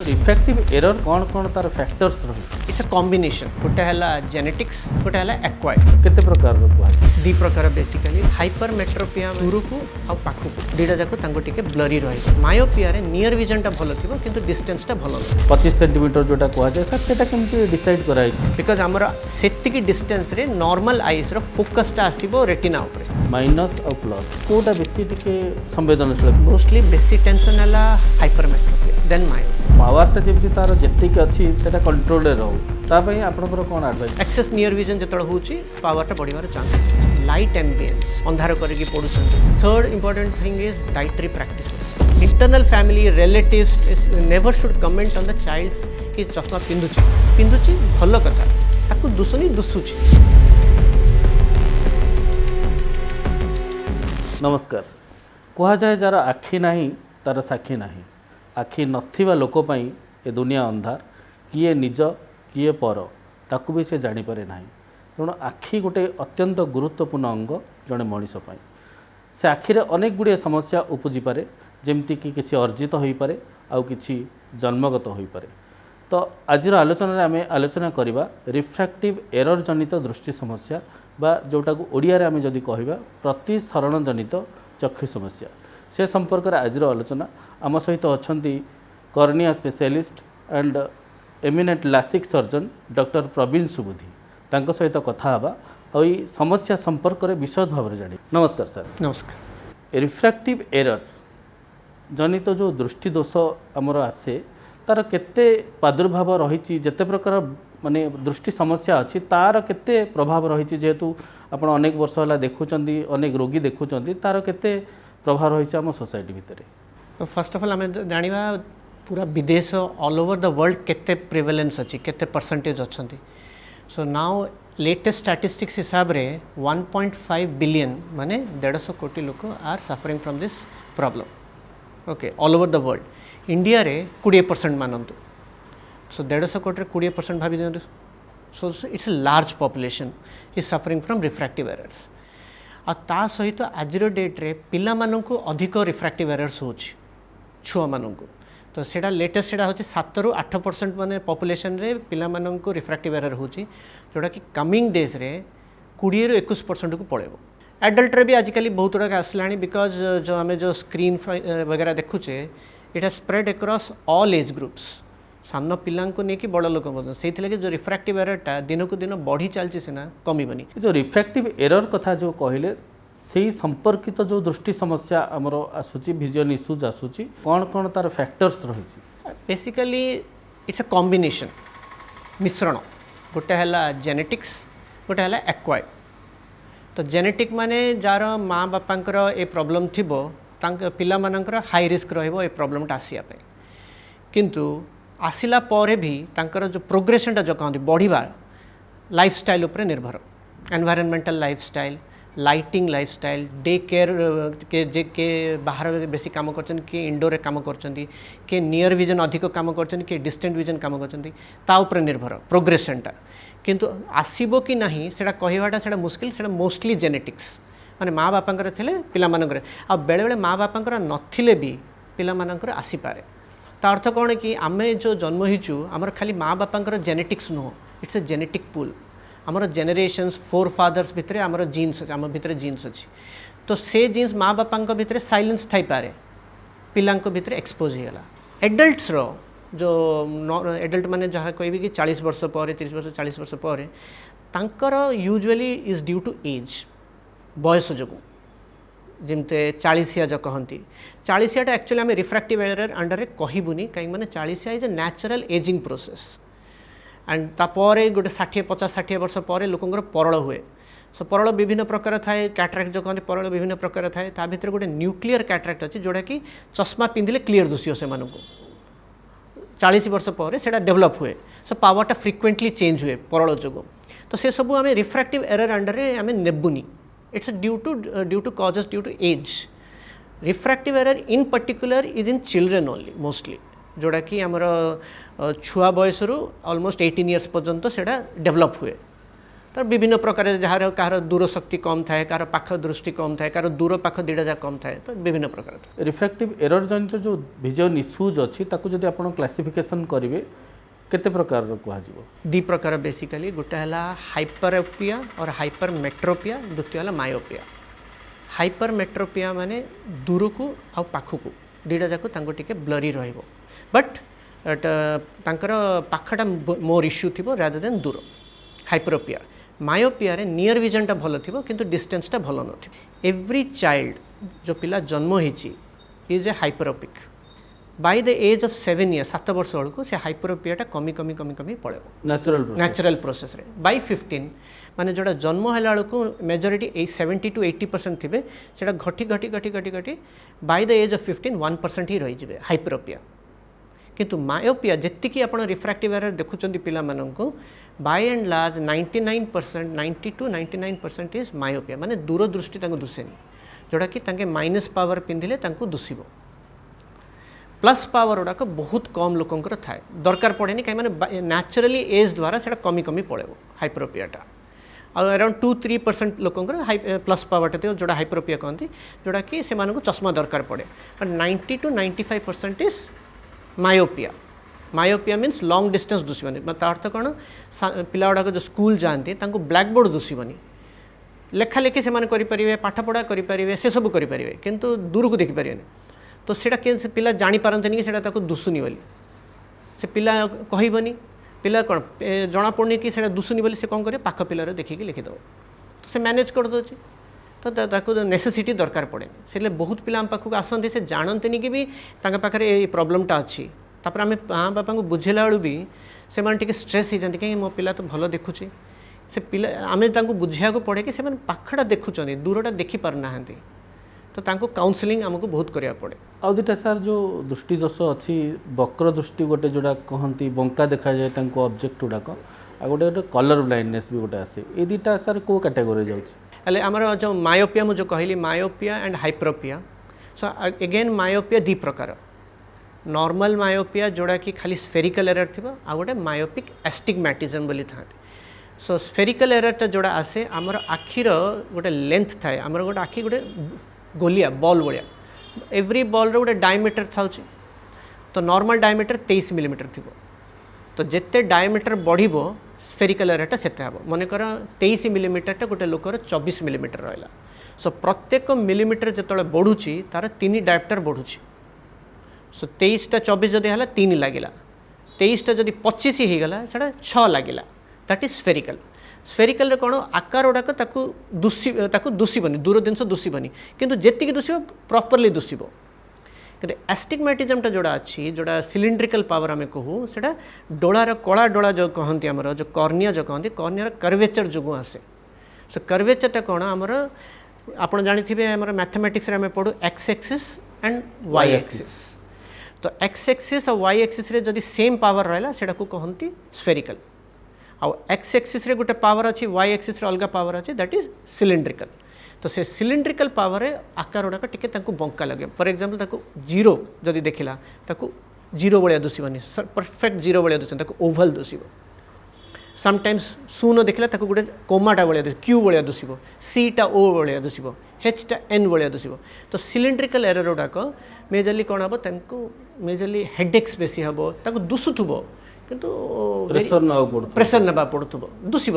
Refractive error कौन तार factors रही इट्स अ कॉम्बिनेशन गोटे है जेनेटिक्स गोटे है एक्वायर्ड केते प्रकार दी प्रकार बेसिकली हाइपरमेट्रोपिया दूर को आ पाखक दुईटा जाक टिके ब्लरी रही मायोपिया रे नियर विजनटा भल थी किंतु डिस्टेंसटा भल 25 सेंटीमीटर जोटा कह जाए सर सेटा केमती डिसाइड कराई बिकज आमर सेतिकी डिस्टेंस रे नॉर्मल आईज रो फोकसटा आसीबो रेटिना ऊपर माइनस और प्लस कोटा बेसी टिके संवेदनशील मोस्टली बेसी टेंशन है हाइपरमेट्रोपिया देन मायो पावरटा जमी तार जेतिक अच्छी से कंट्रोल रहू तापाई आपनकर कौन एडवाइस एक्सेस नियर विजन जो होची पावरटा बढ़िबार चांस लाइट एम्बियंस अंधार करके पड़ुछन third important thing is dietary practices internal family relatives never should comment on the child's कि चश्मा पिंधुची भल कथा ताकू दुसुनी दुसुची। नमस्कार कह जाए जार आखि नहीं तार साक्षी नहीं आखि नथिबा लोक पई ए दुनिया अंधार किए निज किए पर ताकू भी से जानी पारे नाही तेणु आखि गोटे अत्यंत गुरुत्वपूर्ण अंग जड़े मनीष से आखिरे अनेक गुड़िए समस्या उपजी पारे जमती कि किसी अर्जित हो पारे आउ किछि जन्मगत हो पारे। तो आज आलोचना आम आलोचना करवा रिफ्रैक्टिव एरर जनित दृष्टि समस्या बा जोटा को ओडिया रे आमे जदि कहबा प्रतिसरण जनित चक्षु समस्या से संपर्क में आज आलोचना आम सहित अच्छा cornea specialist and eminent LASIK surgeon doctor Praveen Subuddhi तांको सहित कथा हवा और ये समस्या संपर्क में विशद भाव जानी। नमस्कार सर। नमस्कार। रिफ्रैक्टिव एरर जनित जो दृष्टि दोष आमर आसे तार केते प्रादुर्भाव रही जेते प्रकार माने दृष्टि समस्या अच्छी तार केते प्रभाव रही जेहेतु आपण अनेक वर्ष है देखुंट अनेक रोगी देखुंट तार केते प्रभाव रही आम सोसाइटी भितर। फर्स्ट ऑफ ऑल आम जाना पूरा विदेश ऑल ओवर द वर्ल्ड केते प्रिवेलेंस अच्छी केते परसेंटेज अच्छा सो नाउ लेटेस्ट स्टैटिस्टिक्स हिसाब रे 1.5 बिलियन माने 150 कोटी लोक are suffering from this problem okay all over the world. India रे 20% मानतु सो 150 कोटी 20% भाभी दियंतु so it's a large population is suffering from refractive errors आ ता सहित आज डेट रे पिला माननकु अधिक रिफ्रैक्टिव एरर्स होछि छुआ माननकु तो सेटा लेटेस्ट सेटा होछि 7 ରୁ 8% माने पॉपुलेशन रे पिला माननकु रिफ्रैक्टिव एरर होछि जोटा कि कमिंग डेज रे 20 ରୁ 21% को पळेबो। एडल्ट रे भी आजिकली बहुत गुड़ा आसलाणी बिकॉज जो आम जो स्क्रीन वगैरह देखुचे it has spread across all age groups सान पिला नहीं बड़ लोक से जो रिफ्रैक्टिव एररटा दिन को दिन बढ़ी चलती सीना कमिबनी। जो रिफ्रैक्टिव एरर कथा जो कहले से संपर्कित तो जो दृष्टि समस्या आमर आसूची विजन इश्यूज आसूची कौन तार फैक्टर्स रही बेसिकली इट्स अ कॉम्बिनेशन मिश्रण गोटे है जेनेटिक्स गोटे है एक्वायर्ड। तो जेनेटिक माने जार माँ बापांकर ए प्रॉब्लम थिबो पिला मानकर हाई रिस्क रहिबो ए प्रॉब्लमटा आसिया पे किंतु आसिला परे भी तांकर जो प्रोग्रेसनटा जो कहते बढ़िबा लाइफस्टाइल उपरे निर्भर environmental lifestyle lighting lifestyle day care के बाहर बेसी काम करछन कि इंडोर काम करछन के नियर विजन अधिक काम करछन कि डिस्टेंट विजन काम करछन ता उपरे निर्भर प्रोग्रेसनटा किंतु आसीबो कि नहीं सेटा कहवाटा सेटा मुश्किल सेटा मोस्टली जेनेटिक्स माने माँ बापांकर थिले पिला मानकर आ बेले बेले माँ बापांकर नथिले भी पिला मानकर आसी पारे। ता अर्थ कौन कि आमे जो जन्म होइचु हमर खाली माँ बापांकर जेनेटिक्स नुह इट्स अ जेनेटिक पूल आमर जेनेरेशन्स फोर फादर्स भितर आमर जीन्स आम भितर जीन्स अच्छी तो से जीन्स माँ बापा भितर साइलेंस थाई पारे पिला भितर एक्सपोज होगा। एडल्ट्स रो जो एडल्ट माने जहाँ कहि कि 40 वर्ष पर 30 वर्ष 40 वर्ष पर तांकर usually is due to age बयस जो जमते 40 जो कहती 40टा एक्चुअली आम रिफ्रैक्टिव एरर अंडर कहबूनी कहीं मैंने 40 is a natural ageing process and तापर गोटे 60-50-60 वर्ष पर लोकंर परल हुए सो परल विभिन्न प्रकार थाए कैटरेक्ट जो कहते परल विभिन्न प्रकार थाए ता भीतर गोटे न्यूक्लियर कैटरेक्ट अच्छी जोटा कि चश्मा पिंधिले क्लीयर दुसियो से 40 वर्ष पर सेटा डेवलप हुए सो पावरटा फ्रिक्वेंटली चेंज हुए परल जोगो तो से सब आम रिफ्रैक्टिव एरर अंडर आम नेबुनी it's due to causes due to age. Refractive error in particular is in children only mostly जोड़ा कि आमर छुआ बयस रु ऑलमोस्ट 18 इयर्स पर्यंत सेटा डेवलप हुए तो विभिन्न प्रकार जार कार दूर शक्ति कम थाए कार पाख दृष्टि कम थाए कार दूर पाख दीटा जा कम थाए तो विभिन्न प्रकार था रिफ्रैक्टिव एरर जनित जो विजन इश्यूज अच्छी ताकू जदि आपण क्लासिफिकेशन करेंगे केते प्रकार कह दी प्रकार बेसिकली गोटे है हाइपरओपिया और हाइपरमेट्रोपिया द्वितीय है मायोपिया हाइपरमेट्रोपिया माने दूर को आ पाख को दीटा जाक टे ब्लरी रहिबो बट तांकर पाखटा मोर इश्यू थी रादर देन दूर हाइपरोपिया मायोपिया रे नियर विजनटा भल थी किंतु डिस्टेंसटा भल न एव्री चाइल्ड जो पिला जन्म होइची is a hyperopic by the age of 7 years 7 वर्ष बेलू से हाइपरोपियाटा कमी कमी कमी कमी पड़ेगा नेचुरल प्रोसेस रे बाय 15 माने जोड़ा जन्म होला बेलू मेजोरिटी 70 to 80% थे से घटी घटी घटी घटी घटी बाय द एज ऑफ 15 1% ही रही जाए हाइपरोपिया किंतु मायोपिया जी आप रिफ्रैक्टिव एरर देखुं पिला मानू by and large 99% 90 to 99% is myopia माने दूरदृष्टि दुसेनी जोड़ा कि माइनस पावर पिंधिले दुसिब प्लस पावर गुड़ाक बहुत कम लोकंर थाए दरकार पड़ेनी कहीं नेचुरली एज द्वारा से कमी कमी पड़ेब हाइपरोपियाटा अराउंड 2-3% लोकंर प्लस पावर थी जोड़ा हाइपरोपिया कहती जोड़ा कि से चश्मा दरकार पड़े 90 to 95% is myopia myopia means long distance दुसबनी अर्थ कौन पिला गुड़ाक जो स्कूल जाती ब्लैक बोर्ड दुसबनी लेखा लेखि से करें पाठपढ़ा करें से सब करें किंतु दूर को देखिपारे तो सेटा के पिला जापारती कि सेटा दुसुनी बोली से पिला कहबनी पिला कौन जना पड़नी कि सेटा दुसुनी बोली से कौन करे पाख पिलार देखिए लिखिदेव तो से मैनेज करदे तो नेसेसिटी दरकार पड़े से बहुत पिला आम पाखक आसती से जानते कि भी पाखे ये प्रोब्लेमटा अच्छी तापर आम माँ बापा को बुझेला बेलू भी से स्ट्रेस हो जाती कहीं मो पिला तो भल देखुची से पिला आम बुझा पड़े कि पाखटा देखुं दूरटा देखिपारना तो तांको काउंसलिंग आमको बहुत करिया पड़े आउ दुटा सार जो दृष्टि दोष अच्छी वक्र दृष्टि गोटे जोड़ा कहती बंका देखा जाए ऑब्जेक्ट गुड़ाक आ गोटे कलर ब्लाइंडनेस भी गोटे आसे ये दुटा सार को कैटेगोरी जाउछि आमर जो मायोपिया मुझे कहली myopia and hyperopia so again myopia दी प्रकार नॉर्मल मायोपिया जोड़ा कि खाली स्फेरिकल एरर थी आ गोटे मायोपिक एस्टिग्मैटिज्म बोली था सो स्फेरिकल एररटा जोड़ा आसे आमर आखिर गोटे लेंथ थाए आमर गोटे आखि गोटे गोलिया बॉल भाया एव्री बॉल गोटे डायमीटर था तो नॉर्मल डायमीटर 23 मिलीमीटर थी तो जिते डायमीटर बढ़ स्फेरिकल एररटा सेते हम मनकर 23 मिलीमीटर गोटे लोकर 24 मिलीमीटर रहा सो प्रत्येक मिलीमीटर जो बढ़ुची तार 3 डायप्टर बढ़ुची सो 23टा 24 जदि है 3 लगिला 23टा जदि 25 होगला से 6 लगिला दैट इज स्फेरिकल कौन आकार गुड़ाक दुसबनी दूर जिन दुसबनी किंतु जेतिक दुसब प्रॉपरली दुसब कि एस्टिग्मैटिज्मटा जोड़ा अच्छी जोड़ा सिलिंड्रिकल पावर आम कहूँ से डोलार कला डोला जो कहती आमर जो कर्निया जो कहती कर्नियार कर्वेचर जो आसे सो कर्वेचरटा कौन आमर आप जानी आमर मैथमेटिक्स आम पढ़ू X axis and Y axis तो एक्स एक्सिस और वाई एक्सिस रे जदि सेम पावर रहा से कहती स्फेरिकल आउ एक्स एक्सिस रे गोटे पावर अच्छी वाई एक्सिस रे अलग पावर अच्छी दैट इज सिलिंड्रिकल तो से सिलिंड्रिकल पावर आकार गुड़ाक टिके बंका लगे फॉर एग्जांपल जीरो जदि देखला जीरो भाया दुसबनी परफेक्ट जीरो भाया दुस ओभल दुसब समटाइम्स शून्य देखला गोटे कोमाटा भाया क्यू भाया दुसब सीटा ओ भाया दुसब एचटा एन भाया दुसब तो सिलिंड्रिकल एरर गुड़ाक मेजरली कौन हम मेजरली हेडेक्स बेसी हम दुसुथुब किंतु प्रेसर ना पड़ुब दुसब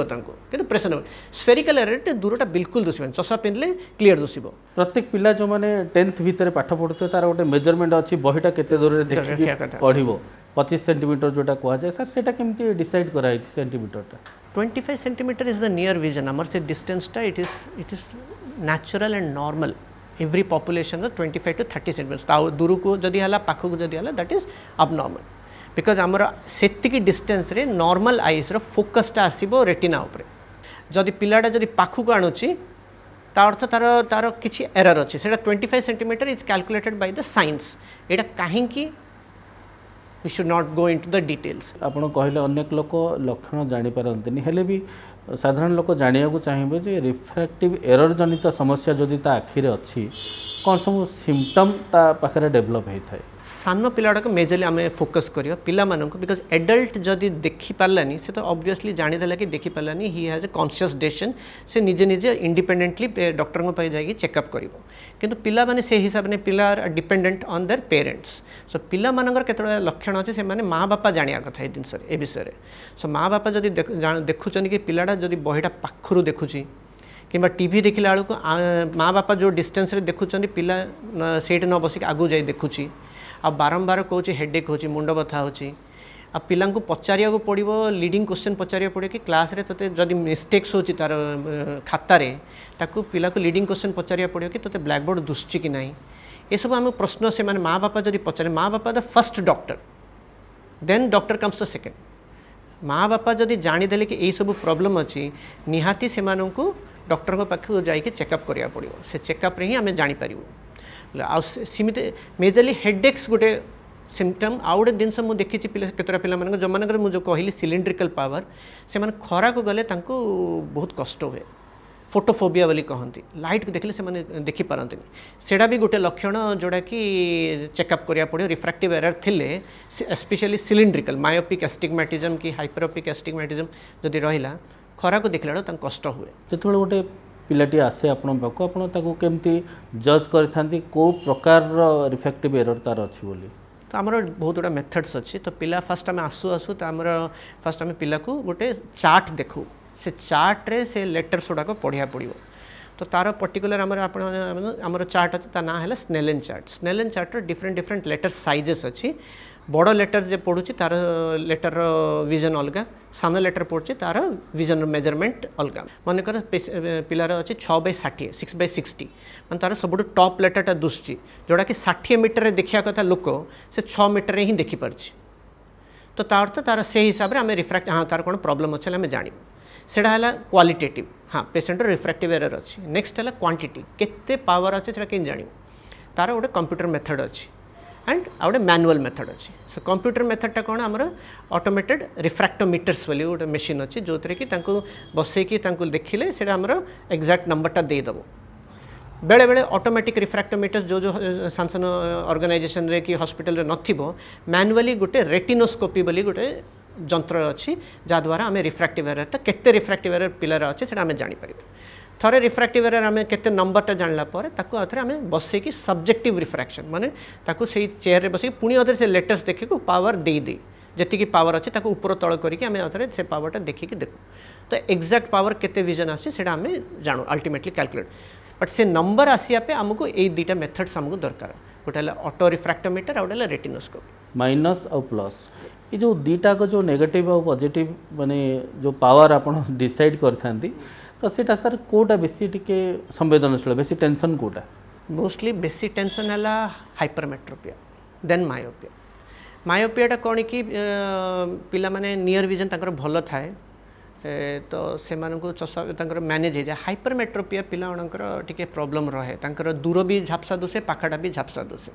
कि प्रेसर ना स्फेरिकल एरर दूरटा बिल्कुल दुसबन चषा पिंधले क्लीयर दुसब प्रत्येक पिला जो मैंने 10th भितर पाठ पढ़ुते तार गोटे मेजरमेंट अच्छी बहीटा केते दूर पढ़ो 25 सेंटीमीटर जोटा कह जाए सर सेटा केमती डिसाइड कराई centimetre 25 centimetre is the near vision आमर से डिस्टेंसटा it is natural and normal every population 25 to 30 centimetre दूर को जदि है पाख को जदि है दैट इज अबनॉर्मल बिकज आमर से डिस्टेंस रे नॉर्मल आईज फोकसटा आसो रेटिना उपरे जदि पिलाटा जदि पाखक आणुची ता अर्थ तार तार किसी एरर अच्छी से 25 centimetre is calculated by the science एटा कहीं we should not go into the details आपन कहले अनेक लोक लक्षण जानि पारंतनी हेले भी साधारण लोक जानिया को चाहिए जे रिफ्रैक्टिव एरर जनित समस्या जदि ता आखिरे अच्छी कौन सब सिम्पटम ता पाखरे डेभलप होता है सान पिलाटा मेजरली आम फोकस करियो पिला मानक बिकज एडल्ट जदि देखि पारलानी से तो ऑब्वियसली जानीदेला कि देखि पारलानी he has a conscious decision से निजे निजे इंडिपेंडेंटली डॉक्टर को पाई जाई चेकअप करिवो किंतु पिला माने से हिसाब ने पिला are dependent on their parents so पिला मानकर केतरा लक्षण अछि से माने माँ बापा जानिया कथा ए दिन ए विषय सो माँ बापा जदि देखुचन कि पिलाटा जदि बहिटा पाखरु देखुची कि टीवी देखला बेलू माँ बापा जो डिस्टेंस रे देखुचंदी पिला सेठ न बसिक आगु जाई देखुची आ बारंबार कहूँ हेडेक हो मुंड बथा हो पिला पचारिया पड़ो लीडिंग क्वेश्चन पचारिया पड़े कि क्लास रे तोते जदि मिस्टेक्स हो तार खातार ताकू पिला को लीडिंग क्वेश्चन पचारिया पड़ो कि तोते ब्लैक बोर्ड दुसुची कि नहीं ये सब आम प्रश्न से माने माँ बापा जदि पचारे माँ बापा the first doctor then doctor comes the second माँ बापा जदि जानीदेले कि यही सब प्रॉब्लम अच्छी निहाती से डॉक्टर को पाखक जाइए चेकअप करिया पड़ो से चेकअप रे ही आम जापर सीमित मेजरली हेडेक्स गोटे सिम्पटम आउ गोटे जिनस मुझे देखी केतरा पिला जो मान मुझे कहली सिलिंड्रिकल पावर से खरा को गले बहुत कष्ट हुए फोटोफोबिया बोली कहती लाइट को देखले से देखी पारती सेटा भी गोटे लक्षण जोड़ा कि चेकअप करिया पड़ो रिफ्रैक्टिव एरर थिले स्पेशली सिलिंड्रिकल मायोपिक एस्टिग्मेटिज्म कि हाइपरोपिक एस्टिग्मेटिज्म जदि रहिला खरा को देखला बेलू कष्ट हुए जो गोटे पिलाटी आसे आपण पाखु आपण ताको केमती जज करथांती को प्रकार रिफ्रैक्टिव एरर तार अछि बोली तो आमर बहुत गुड़ा मेथड्स अच्छी तो पिला फास्ट आम आसू आसू तो आमर फास्ट आम पिला को गोटे चार्ट देखू से चार्ट रे से लेटर्स गुड़ाक पढ़िया पड़ो तो तार पर्टिकुलर आमर चार्ट अच्छे ता ना है Snellen chart different different letter sizes अच्छी बड़ लेटर जे पढ़ुची तार लेटर विजन अलग सान लेटर पढ़ुची तार विजन मेजरमेंट अलग मनकर पिलार अच्छी 6/60 6/60 मान तार सब टॉप लेटरटा दुसुची जोड़ा कि 60 मीटर देखा कथा लोक से 6 मीटर ही देखिपार तो तार तो तार से हिसाब से आम रिफ्रैक्ट हाँ तार कौन प्रॉब्लम अच्छे आम जान से क्वालिटेटिव हाँ पेशेंट रिफ्रैक्टिव एरर अच्छी नेक्स्ट है क्वांटिटी केते पावर अच्छे से कहीं जान तार गोटे कंप्यूटर मेथड अच्छी एंड आउटे मैनुअल मेथड अच्छी सो कंप्यूटर मेथडटा कौन आमर ऑटोमेटेड रिफ्रैक्टोमीटर्स बोली गोटे मशीन अच्छी जो कि बसैकी देखिले से आमर एक्जाक्ट नंबरटा देदेव बेले बेले ऑटोमेटिक रिफ्रैक्टोमीटर्स जो जो सांसन ऑर्गेनाइजेशन रे कि हॉस्पिटल रे नथिबो मैनुअली गोटे रेटिनोस्कोपी बोली गोटे जंत्र अच्छी जहाद्वारा आम रिफ्रैक्टिव एररटा केते रिफ्रैक्टिव एरर पिलार अच्छे से आम जापर थरे रिफ्रैक्टिव एरर आम केते नंबरटा जानला पर ताकू आथरे आम बसैकी सब्जेक्टिव रिफ्रैक्शन माने ताकू से चेयर रे बसैकी पुणी अथरे से लेटर्स देखी को पावर दे दे जी पावर अच्छे ताकू ऊपर तल करके आम अथरे से पावरटा देखिकी देखू तो एक्जाक्ट पावर केते विजन आसे सेटा आम जानू अल्टीमेटली कैलकुलेट बट से नंबर आसिया पे आमको यही दुईटा मेथड्स आमको दरकार गोटे ऑटो रिफ्रैक्टोमीटर और गोटे रेटिनोस्कोपी माइनस और प्लस ये जो दुईटा को जो नेगेटिव और पॉजिटिव माने जो पावर आपण डिसाइड करथांती तो सेटा सर कोटा बेसी टिके संवेदनशील बेसी टेंशन कोटा मोस्टली बेसी टेंशन है हाइपरमेट्रोपिया देन मायोपियाटा कौन कि पिला माने नियर विजन तांकर भल थाए तो से चषा मैनेज हो जाए हाइपरमेट्रोपिया पिलाମାନଙ୍କର टिके प्रॉब्लम रहे तांकर दूर भी झापसा दोसे पाखाटा भी झापसा दोसे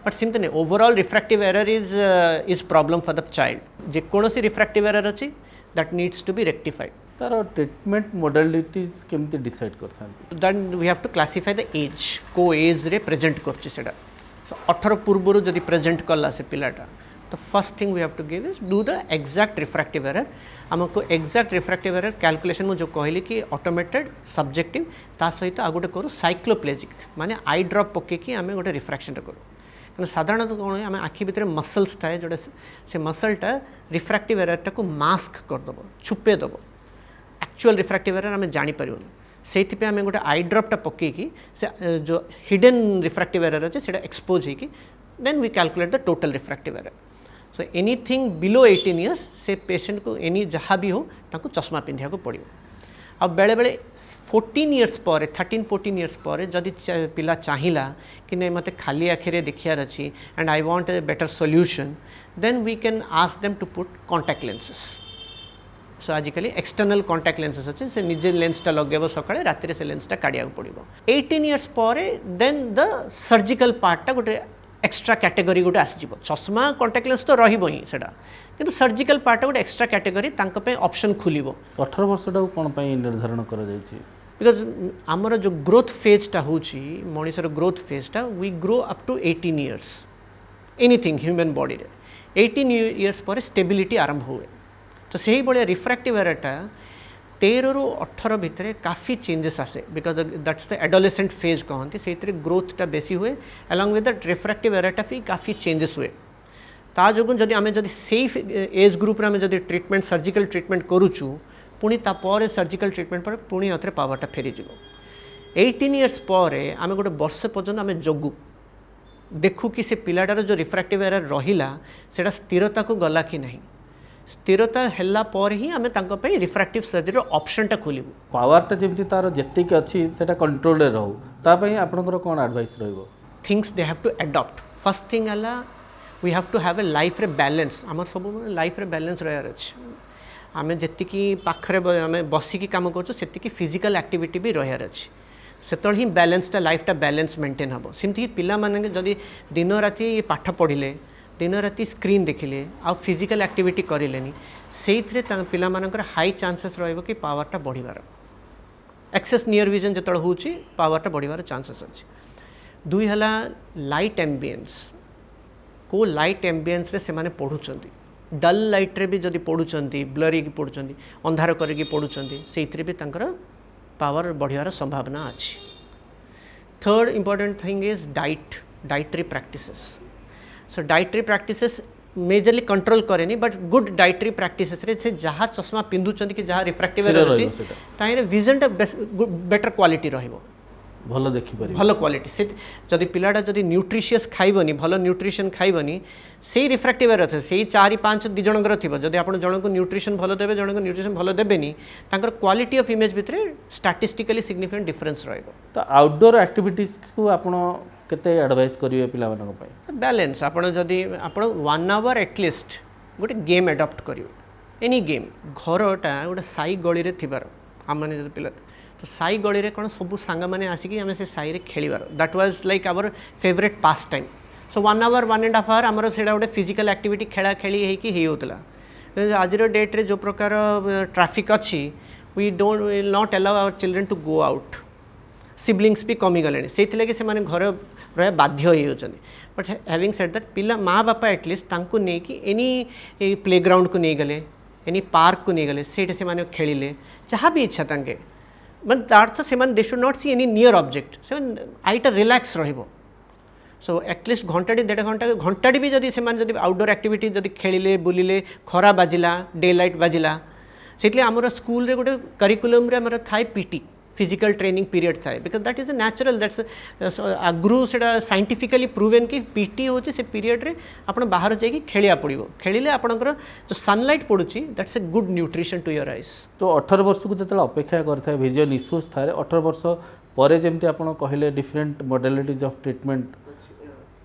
बट सेमती नहीं overall refractive error is problem for the child जेकोसी रिफ्रैक्टिव एरर अच्छी that needs to be rectified तार ट्रीटमेंट मॉडलिटीज केमती डिसाइड करथान that we have to classify the age को एज रे प्रेजेंट करछि सेटा सो 18 पूर्व जदि प्रेजेंट कला से पिलाटा तो first thing we have to give is do the exact refractive error आमको एक्जाक्ट रिफ्रैक्टिव एरर कैलकुलेशन में जो कहली कि ऑटोमेटेड सब्जेक्टिव ता सहित आ गोटे करूँ साइक्लोप्लेजिक माने आई ड्रॉप पकेकी आम गोटे रिफ्रैक्शन करूँ कारण साधारणतः कौन आम आखि भितर मसल्स थाए जोटा से मसलटा रिफ्रैक्टिव एररटा को मास्क करदेव छुपेदेव एक्चुअल रिफ्रैक्टिव एरर आम जापर से आम गोटे आई ड्रॉपटा पकेकी से जो हिडन रिफ्रैक्टिव एरर अच्छे से एक्सपोज होगी then we calculate the total refractive error so anything below 18 years से पेशेंट को एनी जहाँ भी हो ताको चश्मा पिंधा को पड़ो आ बेले बेले 14 इयर्स पर 13-14 इयर्स पर जदि पिला चाहिला कि नहीं मते खाली आखिरे देखियार अच्छी and I want a better solution then we can ask them to put contact lenses so आजिकल एक्सटर्नल कॉन्टैक्ट लेंसेस अच्छे से निजे लेंसटा लगेब सकाळे राति से लेंसटा काढ़िया पड़ो 18 इयर्स पर देन द सर्जिकल पार्टटा गोटे एक्स्ट्रा कैटेगरी गोटे आसीज चश्मा कॉन्टैक्ट लेंस तो रही सेटा किंतु सर्जिकल पार्ट गोटे एक्स्ट्रा कैटेगरी ऑप्शन खुल 18 वर्षटा कौन निर्धारण कर बिकज आमर जो ग्रोथ फेजटा हूँ मनीषर ग्रोथ फेजटा we grow up to 18 years anything human body रे 18 इयर्स पर स्टेबिलिटी आरंभ हुए तो से ही भाया रिफ्रैक्टिव एराटा 13 ରୁ 18 भितर काफ़ी चेंजेस आसे because that's the adolescent phase कहते से ग्रोथटा बेसी हुए अलॉन्ग विद दैट रिफ्रैक्टिव एराटा भी काफ़ी चेंजेस हुए ता जो जदि आम जदि सेफ एज ग्रुप आम जदि ट्रीटमेंट सर्जिकल ट्रीटमेंट करुचु पुणी तापर सर्जिकल ट्रीटमेंट पर पुणी अथरे पावरटा फेरीज 18 इयर्स पर आम गोटे वर्ष पर्यंत आम जगू देखू कि से पिलाटार जो रिफ्रैक्टिव एरर रहिला सेटा स्थिरता को गला कि नहीं स्थिरता हैला पर ही आम रिफ्रैक्टिव सर्जरी ऑप्शनटा खोलू पावरटा जमी तार जेतिक अच्छी सेटा कंट्रोल रे रहू तापई आपनकर कोन एडवाइस रहइबो things they have to adopt first thing हला we have to have a life रे बैलेंस आमर सब लाइफ रे बैलेंस रहार अच्छे आम जी पाखे आम बसिकी कम कर फिजिकल एक्टिविटी भी रहार अच्छे से ही बैलेंसटा लाइफटा बैलेंस मेंटेन हम सेमती पिला माने जदि दिन राति पाठ पढ़िले दिन राति स्क्रीन देखिले आ फिजिकल एक्टिविटी करें से पिला मानकर हाई चांसेस रहिबो कि पावरटा बढ़िबार एक्सेस नियर विजन जो हो पावरटा बढ़िबार चांसेस अच्छे दुई हला लाइट एम्बियंस को लाइट एम्बियंस रे से माने पढ़ुचंती डल लाइट रे भी जदि पढ़ुचंती ब्लरी की पढ़ुचंती अंधार करके पढ़ुचंती से भी तांकर पावर बढ़ियार संभावना अच्छी third important thing is dietary practices so dietary practices majorly control करेनी बट गुड डाइटरी प्रैक्टिसेस रे से जहाँ चश्मा पिंधुचंती कि जहाँ रिफ्रैक्टिव एरर अछि ताहिरे विजनटा बेटर क्वालिटी रहिबो भल देखि पारि भल क्वालिटी से जदि पिलाटा जदि न्यूट्रिशियस खाइबनी भल न्यूट्रिशन खाइबनी से रिफ्रैक्टिव एरर अच्छे से 4-5 दी जनकर थी जदि आप जन को न्यूट्रिशन भल देवे जन को न्यूट्रिशन भल देवेनी तांकर क्वालिटी ऑफ इमेज भितर स्टैटिस्टिकली सिग्निफिकेंट डिफरेंस रहिबो तो आउटडोर एक्टिविटीज को आपण केते एडवाइस करिवे पिला मानक पय बैलेंस आपण जदि आपण 1 आवर एटलिस्ट गोटे गेम एडॉप्ट करिवे एनी गेम घरटा गोटे साई गली रे थिबार हम माने जदि पिला तो साई गली रे कोन सब सांग माने आसिकी आमे से साई रे खेलिबार that was like our favourite pastime so 1 hour 1.5 hour आमर सेडा गोटे फिजिकल एक्टिविटी खेला खेली हेकी हे होतला आज डेट रे जो प्रकार ट्रैफिक अच्छी we don't will not allow our children to go out siblings भी कमी गले से घर रहा बाध्य होती बट हैविंग सेड दैट पिला माँ बापा एटलिस्ट तांको नहीं कि एनी प्ले ग्राउंड को नहीं गले एनी पार्क को नहीं गले से खेलिले जहाँ भी इच्छा तांके बट दैट से they should not see any near object से आईटा रिलैक्स रहिबो सो एटलिस्ट घंटाटी 1.5 घंटा घंटाटी भी जदि आउटडोर एक्टिविटी जदि खेलिले बुलिले खरा बाजिला डे लाइट बाजिला से आमर स्कूल रे गोटे करिकुलम रे आमर थाए पीटी फिजिकल ट्रेनिंग पीरियड थाए because that is a natural that's आगु से साइंटिफिकली प्रूवेन कि पीटी होची से पीरियड रे आपण बाहर जाइए खेलिया पड़ो खेलिले आपणकर जो सनलाइट पड़ुची that's a good nutrition to your eyes तो 18 वर्ष को जतले अपेक्षा करथाय विजुअल इश्यूज थारे 18 वर्ष परे जेमती आपण कहले डिफरेंट मॉडलिटीज ऑफ ट्रीटमेंट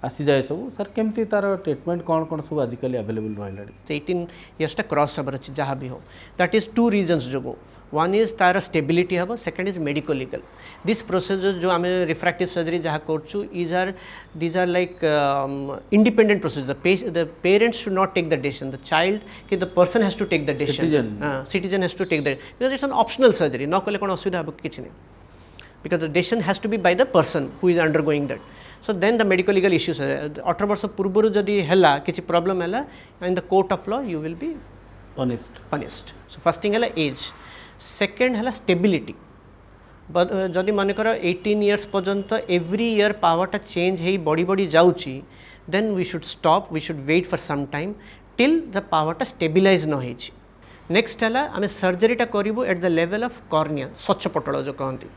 आसी जाए सब सर केमती तार ट्रीटमेंट कौन कौन सब आजिकल अवेलेबल रहा 18 इयर्सटा क्रॉस हबार अच्छे जहाँ भी हो दैट इज 2 रीजन्स जो वन इज तार स्टेबिलिटी हम second is medico legal this procedure जो आम रिफ्रैक्टिव सर्जरी जहाँ करूँ these are like independent procedure the parents should not take the decision the child कि the person has to take the decision citizen has to take the because it's an optional surgery न कले कौन असुविधा हम किसी नहीं because the decision has to be by the person who is undergoing that so then the medical legal issues 18 वर्ष पूर्व जदि है किसी प्रॉब्लम है in the court of law you will be punished so first thing है age second है stability जदि मानकर 18 इयर्स पर्यंत एवरी ईयर पावरटा चेंज हो बढ़ी बढ़ी जाऊँगी then we should stop we should wait for some time till the पावरटा स्टेबिलाइज न हो नेक्स्ट है आम सर्जरीटा करूँ at the level of cornea स्वच्छ पटल जो कहती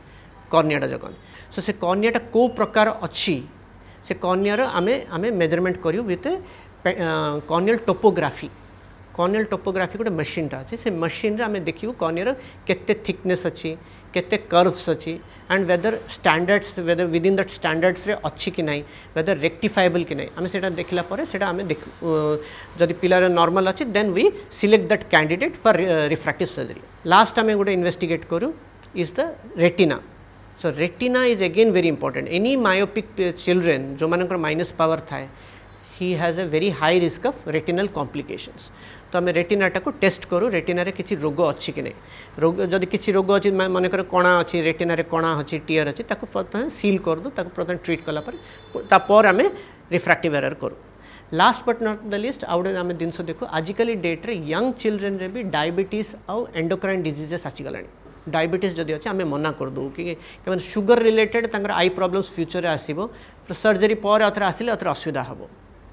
कॉर्नियाटा जो कहते सो से कॉर्नियाटा को प्रकार अच्छी से कॉर्नियार आमे मेजरमेंट करूँ विथ कॉर्नियल टोपोग्राफी गोटे मशीनटा अच्छी से मशीन रे आमे देखियो कॉर्नियर केते थिकनेस अच्छी केते कर्व्स अच्छी and whether standards whether within that standards रे अच्छी कि नहीं वेदर रेक्टिफाएबल कि नहीं आमे सेटा देखला परे सेटा आमे देख जदि पिलार नॉर्मल अच्छी then we select that candidate for refractive surgery last आमे गोटे इन्वेस्टिगेट करूँ is the retina so retina is again very important any myopic children जो मानकर माइनस पावर थाए he has a very high risk of retinal complications. तो आम रेटिनाटा को test करूँ रेटिना किसी रोग अच्छी कि नहीं रोग जदि किसी रोग अच्छी मनकर कणा अच्छी रेटिना कणा अच्छी टीयर अच्छी प्रथम सील कर दो प्रथम ट्रीट कलापर आम रिफ्रैक्टिव एरर करूँ last but not the list आउ गोटे आम जिनस देखो आजिकल डेट रे यंग चिल्ड्रेन रे भी डायबिटीज आउ एंडोक्राइन डिजीजेस आसीगलानी डायबिटीज जदि अच्छे आम मना करदे कि sugar related I problems future आसो सर्जरी पर अथर आसिले अथर असुविधा हम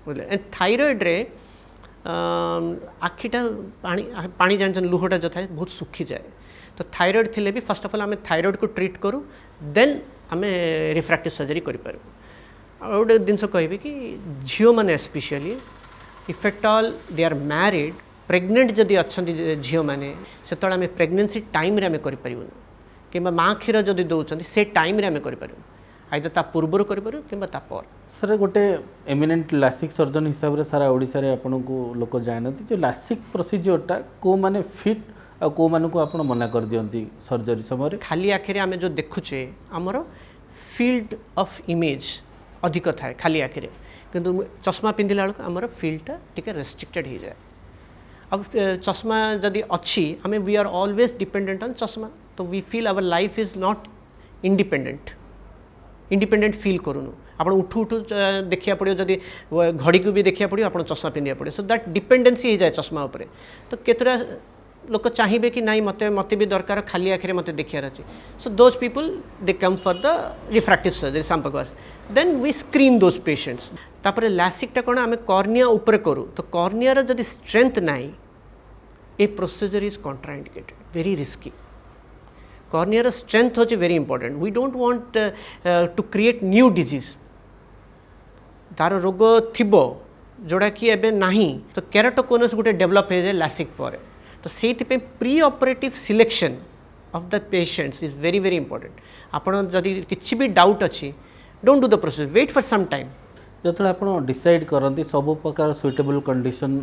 बुझे एंड थायराइड रे आखिटा पानी जान लुहटा जो था बहुत सुखी जाए तो थायराइड थिले भी फर्स्ट ऑफ ऑल आम थायराइड को ट्रीट करूँ देन आम रिफ्रैक्टिव सर्जरी करूँ गोटे जिनस कहि कि झील मैंने specially if at all they are married pregnant जदि अच्छा झील मैंने से आम प्रेगनेंसी टाइम रे आम करूँ कि माँ क्षीर जदि दौरान से टाइम रे आम करूँ आइदर ता पूर्वर करूँ कि पर सर गोटे एमिनेंट लासिक सर्जन हिसाब से सारा ओडिशा रे आपन को लोक जानते जो लासिक प्रोसीजरटा को माने फिट आ को मान को आप मना कर दियंती सर्जरी समय खाली आखिर आम जो देखुचे आमर फील्ड ऑफ इमेज अधिक थाए खाली आखिरे किंतु चश्मा पिंधिला बेलू आमर फील्डटा टिके रेस्ट्रिक्टेड हो जाए अब चश्मा जदि अच्छी आम we are always dependent on चश्मा तो we feel our life is not independent feel करूँ आप उठू उठू देखा पड़ो जदि घड़ी को भी देखा पड़ो आप चश्मा पिंधा पड़े सो दैट डिपेंडेंसी हो जाए चश्मा उपर तो केतरा लोक चाहिए कि नाई मत भी दरकार खाली आखिरे मत देखार अच्छे so those people they come for the refractive surgery सांपकवास then we screen those patients तापर लासिकटा कौन आम कॉर्निया उपर करूँ तो कॉर्नियार जदि स्ट्रेंथ नाई a procedure is contraindicated very risky कॉर्नियार स्ट्रेंथ होची very important we don't want to create new disease तार रोग थिबो जोड़ा कि एबे नाही तो केराटोकोनस गोटे डेवलप हो जाए लासिक पर तो से pre operative selection of the patients is very very important आपन जदि किछि भी डाउट अच्छी don't do the process wait for some time जो आप डिसाइड करती सब प्रकार सुइटेबल कंडीशन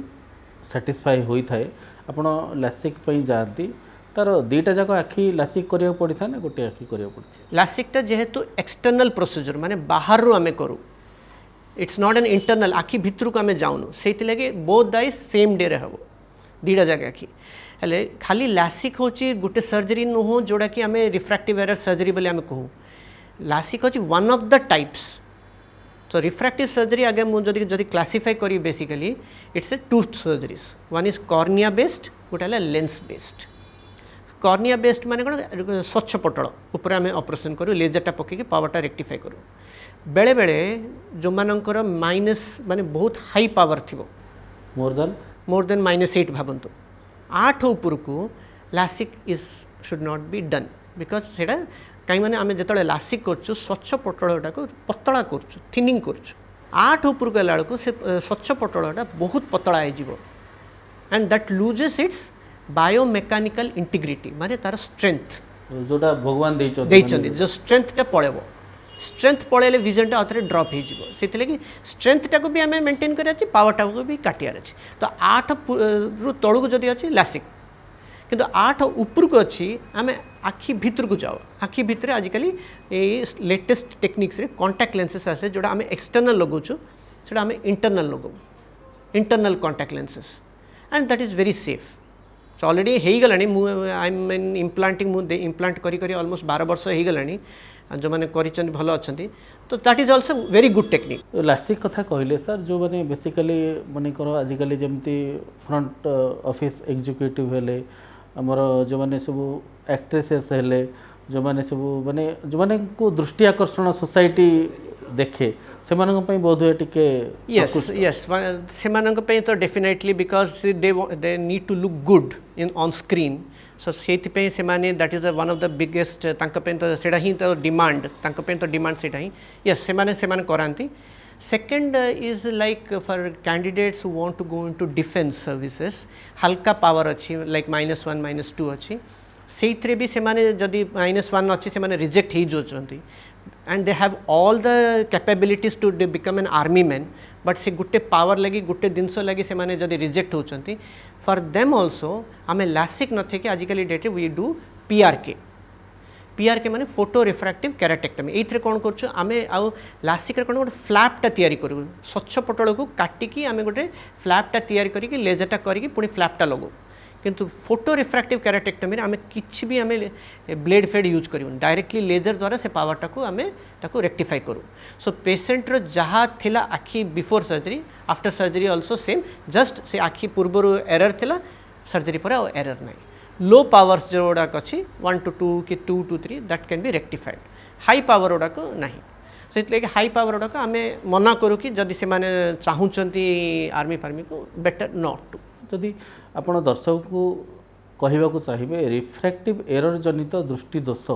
सैटिस्फाई होता है आपड़ लासिक जाती तार दीटा जाक आखि लासिक करिया पड़ता है ना गोटे आखि करिया पड़ता लासिकटा जेहेतु एक्सटर्नल प्रोसीजर माने बाहर रू आमे करू इट्स नॉट एन इंटरनल आखि भितर को आमे जाऊनु सेति लगे बोथ दाई सेम डे रे हबो दीटा जाक आखि हेले खाली लासिक होची गोटे सर्जरी नुहो जोड़ा कि आमे रिफ्रैक्टिव एरर सर्जरी बोले आमे कहू लासिक होची वन ऑफ द टाइप्स तो रिफ्रैक्टिव सर्जरी आगे मुझे जदि क्लासीफाई करी basically it's a two surgeries one is cornea based गोटे है लेंस बेस्ड कॉर्निया बेस्ड माने कौन स्वच्छ पटल ऊपर आम ऑपरेशन करूँ लेजरटा पकईकि पावरटा रेक्टिफाई करूँ बेले बेले जो मानकर माइनस माने बहुत हाई पावर थी मोर देन -8 भावतु 8 ऊपर को LASIK is should not be done because से कहीं मैंने आम जो लासिक कर स्वच्छ पटलटा को पतला कर थिनिंग कर 8 ऊपर गला बेलू से स्वच्छ पटलटा बहुत पतला हो and that loses its biomechanical integrity माने तार स्ट्रेंथ जोटा भगवान जो स्ट्रेंथटा पड़ेब स्ट्रेंथ पड़े विजनटा अथरे ड्रप हो लगी स्ट्रेंथटा को भी आम मेंटेन कर पावरटा को भी काटियार अच्छे तो 8 रु तलू को जदि अच्छी लासिक किंतु 8 ऊपर को अच्छी आम आखि भितर को जाओ आखि भितर आजिकली लेटेस्ट टेक्निक्स रे कांटेक्ट लेंसेस आसे जोड़ा आम एक्सटर्नल लगाऊँ से आम इंटरनल लगाऊ internal contact lenses and that is very safe so already हो गला आई मीन इम्प्लांटिंग मुझे इम्प्लांट करी ऑलमोस्ट 12 वर्ष हो गला जो मैंने कर भल अच्छा तो that is also very good technique LASIK कथा कहले सर जो मैंने बेसिकली मनकर आजिकल जमती फ्रंट ऑफिस एग्जीक्यूटिव हेले आमर जो मैंने सब एक्ट्रेसेस हेले जो मैंने सब माने जो मैंने को दृष्टि आकर्षण सोसाइटी देखे से बहुत हुए टिके यस यस से तो definitely because they need to look good in on screen so से that is one of the biggest तो सेटा ही तो डिमांड तो डिमांड सेटा ही यस से कराती second is like for candidates who want to go into defence services हल्का power अच्छी लाइक -1 -2 अच्छी से भी से जदि -1 अच्छी से रिजेक्ट हो जाती and they have all the capabilities to become an army man but से गोटे पावर लगी गोटे जिनस लगी से जदि रिजेक्ट होती फॉर देम ऑल्सो आम लासिक न थे कि आजिकल डेट वी डू PRK माने फोटो रिफ्रैक्टिव केराटेक्टमी एथरे कोन करछु आमे आउ लासिक रे कोन गोटे फ्लैपटा तयारी करू स्वच्छ पटल को काटिकी आमे गोटे फ्लैपटा तयारी करिकी लेजरटा करिकी पुणी फ्लैपटा लगो किंतु फोटो रिफ्रैक्टिव केराटेक्टमी आमे किछि भी आमे ब्लेड फेड यूज करू डायरेक्टली लेजर द्वारा से पावरटा को आमे ताको रेक्टिफाई करू सो पेशेंट रो जहा थिला आखी before surgery after surgery also same just say आखी पूर्व एरर थिला सर्जरी पर एरर नहीं लो पावर्स जो गुड़ाक अच्छी 1 to 2 कि 2 to 3 that can be rectified high power गुड़ाक नहीं से हाई पावर गुड़ाक आम मना करूँ कि जदि से चाहूँगी आर्मी फार्मी को बेटर नॉट टू जदि आपण दर्शक को कहवाक चाहिए रिफ्रैक्टिव एरर जनित दृष्टि दोष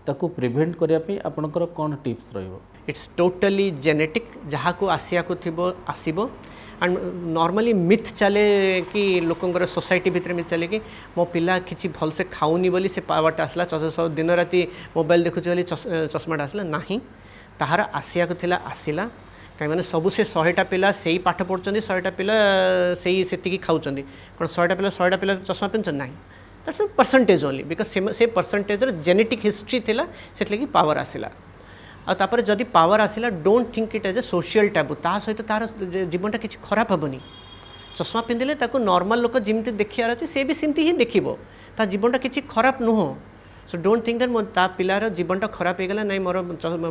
ताकू प्रिवेंट करने आपणकर कौन टिप्स रहिबो इट्स टोटली जेनेटिक जहाँ को आसिया को थिबो आसीबो एंड नॉर्मली मिथ चले कि लोकंकर सोसाइटी भितर मिथ चले कि मो पिला किसी भल से खाऊनी बोली से पावरटा आसला सब दिन राति मोबाइल देखुची बोली चश्माटा आसला नहीं ताहार आसिया को थिला आसिला कहीं मैंने सबू से 100टा पिला से ही पाठ पढ़ुंट 100टा पिला से ही खाऊँ कौन 100टा पिला चश्मा पिंधुन ना that's a percentage only because से परसेंटेज जेनेटिक हिस्ट्री थिला से पावर आसला आपर जदि पावर आसला don't think it as a social taboo ता सहित तार जीवनटा किसी खराब हेनी चश्मा पिंधिले ताको नॉर्मल लोक जमी देखार अच्छे से भी सेमती ही देखो ता जीवनटा किसी खराब नुह सो डोंट थिंक दैट मो ता पिलार जीवनटा खराब हो गला नहीं मोर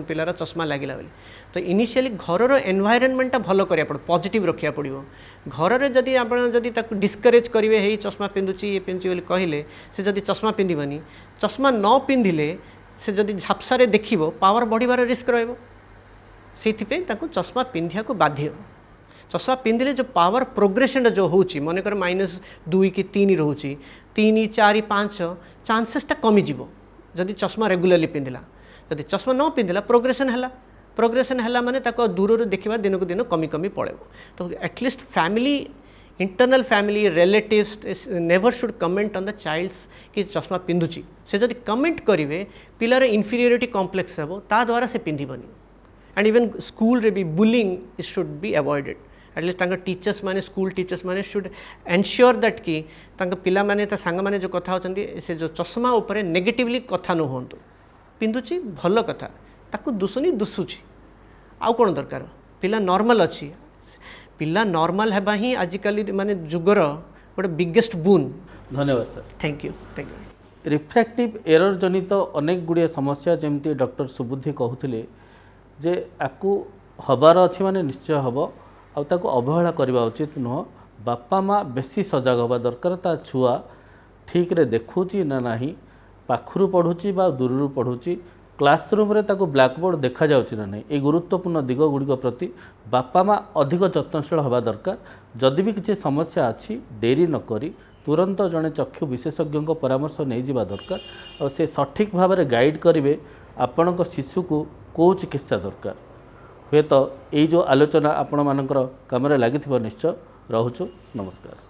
पिलार चश्मा लगिला बोली तो इनिशियली घरर एनवायरनमेंटा भल करा पड़ो पॉजिटिव रखा पड़ो घर जदि आप डिस्करेज करेंगे हे चश्मा पिंधुची ये पिंधुची बोली कहले से जदि चश्मा पिंधबनी चश्मा न पिंधिले से जदि झापसा देखिबो पावर बढ़िबार रिस्क रहइबो सेथिपे ताको चश्मा पिंधिया को बाध्य चश्मा पिंधिले जो पावर प्रोग्रेशन जो होउची मनकर -2 कि 3 रहउची 3 4 5 चांसेसटा कमी जीवो जदि चश्मा रेगुलरली पिंधिला जदि चश्मा न पिंधिला प्रोग्रेशन हैला माने ताको दूर देखिबा दिन को दिन कमी कमी पळेबो तो at least family internal family relatives never should comment on the child's कि चश्मा पिंधुची से जदि कमेंट करेंगे पिलार इन्फीरियोरिटी कॉम्प्लेक्स हे ता द्वारा से पिंधबनी एंड इवन स्कूल रे भी bullying it should be avoided at least teachers माने स्कूल टीचर्स माने शुड एनश्योर दैट कि पिला माने सांग माने जो कथा होचंदी से जो चश्मा उपरे नेगेटिवली कथा न होंतु पिंधुची भल कथा ताकू दुसुनी दुसुची आउ कोन दरकार पिला नॉर्मल अच्छी पिला नॉर्मल हेबा ही आजिकल माने जुगर गोटे बिगेस्ट बून धन्यवाद sir thank you refractive error जनित अनेक गुड़िया समस्या जमती डॉक्टर सुबुद्धि कहते जे आकु हबार अच्छी माने निश्चय हम आकु अवहेला करवा उचित नुह बापा माँ बेसी सजग हवा दरकार ता छुआ ठीक रे देखुची ना नहीं पाखरु पढ़ुची बा दूर पढ़ुची क्लासरूम रे ताको ब्लैकबोर्ड देखा जाउची ना नहीं ये गुरुत्वपूर्ण दिग गुड़िक प्रति बापा माँ अधिक यत्नशील हवा दरकार जदि भी किसी समस्या अच्छी डेरी न करी तुरंत जड़े चक्षु विशेषज्ञ परामर्श नहीं जावा दरकार और से सठिक भाव में गाइड करेंगे आपण शिशु को कौ चिकित्सा दरकार हे तो ये जो आलोचना आपण मानकर काम लगी निश्चय रोचु नमस्कार।